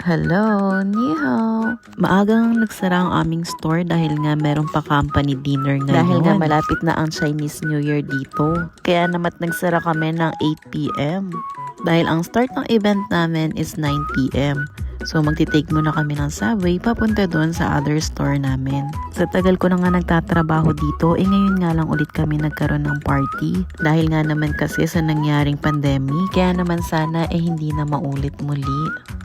Hello, ni hao. Maagang nagsara ang aming store dahil nga meron pa company dinner ngayon. Dahil nga malapit na ang Chinese New Year dito. Kaya naman nagsara kami ng 8 p.m. Dahil ang start ng event namin is 9 p.m. So magti-take muna kami ng subway papunta doon sa other store namin. Sa tagal ko na nga nagtatrabaho dito, ngayon nga lang ulit kami nagkaroon ng party. Dahil nga naman kasi sa nangyaring pandemic, kaya naman sana hindi na maulit muli.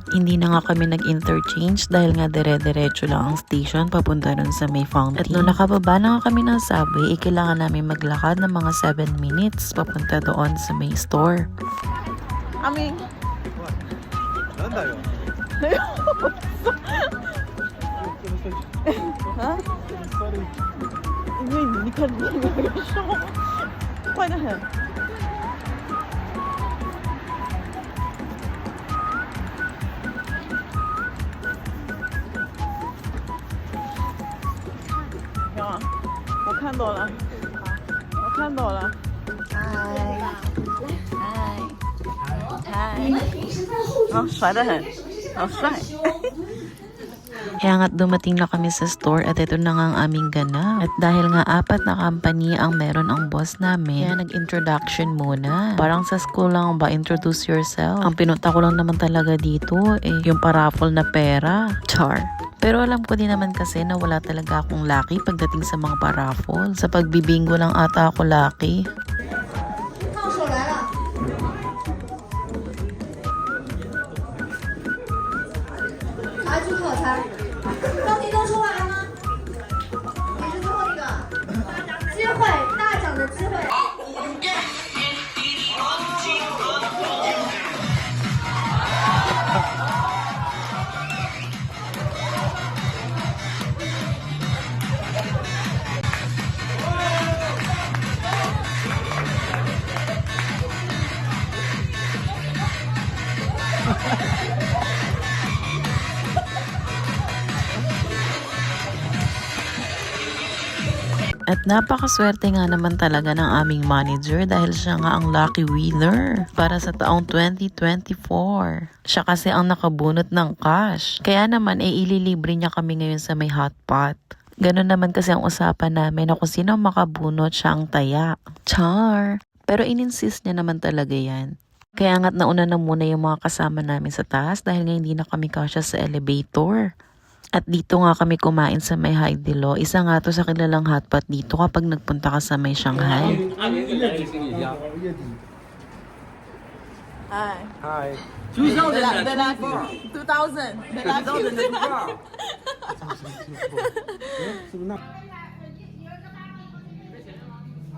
Hindi na nga kami nag-interchange dahil nga dire-diretso lang ang station papunta rin sa may fountain. At nung nakababa na nga kami ng subway, kailangan namin maglakad ng mga 7 minutes papunta doon sa may store. 아밍. 난다요. 啊？因为你看你那个手，快得很。啊，我看到了，我看到了。嗨，帅得很，好帅。 Kaya nga't dumating na kami sa store at ito na nga ang aming ganap. At dahil nga 4 na company ang meron ang boss namin, kaya nag-introduction muna. Parang sa school lang ba, introduce yourself. Ang pinunta ko lang naman talaga dito, yung paraffle na pera. Char. Pero alam ko din naman kasi na wala talaga akong lucky pagdating sa mga paraffle. Sa pagbibingo lang ata ako lucky. At napakaswerte nga naman talaga ng aming manager dahil siya nga ang lucky winner para sa taong 2024. Siya kasi ang nakabunot ng cash. Kaya naman ililibre niya kami ngayon sa may hotpot. Ganon naman kasi ang usapan namin na kung sino makabunot siya ang taya. Char! Pero ininsist niya naman talaga yan. Kaya nga't nauna na muna yung mga kasama namin sa taas dahil nga hindi na kami kasya sa elevator. At dito nga kami kumain sa may Haidilao. Isa nga to sa kilalang hotpot dito kapag nagpunta ka sa may Shanghai. Hi. Hi. 2000.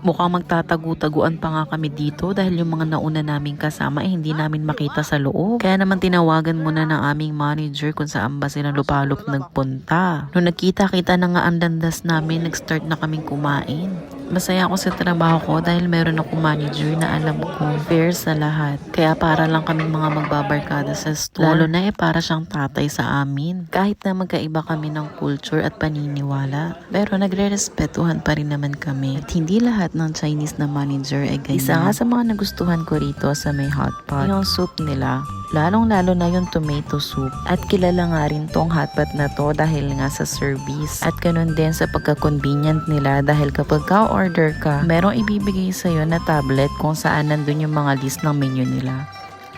Mukhang magtatagu-taguan pa nga kami dito dahil yung mga nauna naming kasama hindi namin makita sa loob. Kaya naman tinawagan muna ng aming manager kung saan ba sila lupalop nagpunta. Nung nagkita-kita na nga ang landas namin, nag-start na kaming kumain. Masaya ako sa trabaho ko dahil meron akong manager na alam ko fair sa lahat. Kaya para lang kaming mga magbabarkada sa store. Lalo na para siyang tatay sa amin. Kahit na magkaiba kami ng culture at paniniwala. Pero nagre-respetuhan pa rin naman kami. At hindi lahat ng Chinese na manager ay ganyan. Isa nga sa mga nagustuhan ko rito sa may hotpot, yung soup nila. Lalong-lalo na yung tomato soup. At kilala nga rin tong hotpot na to dahil nga sa service. At ganun din sa pagka-convenient nila dahil kapag ka-order ka, merong ibibigay sa'yo na tablet kung saan nandun yung mga list ng menu nila.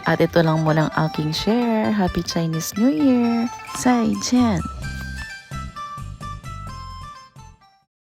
At ito lang muna ang aking share. Happy Chinese New Year! 再见!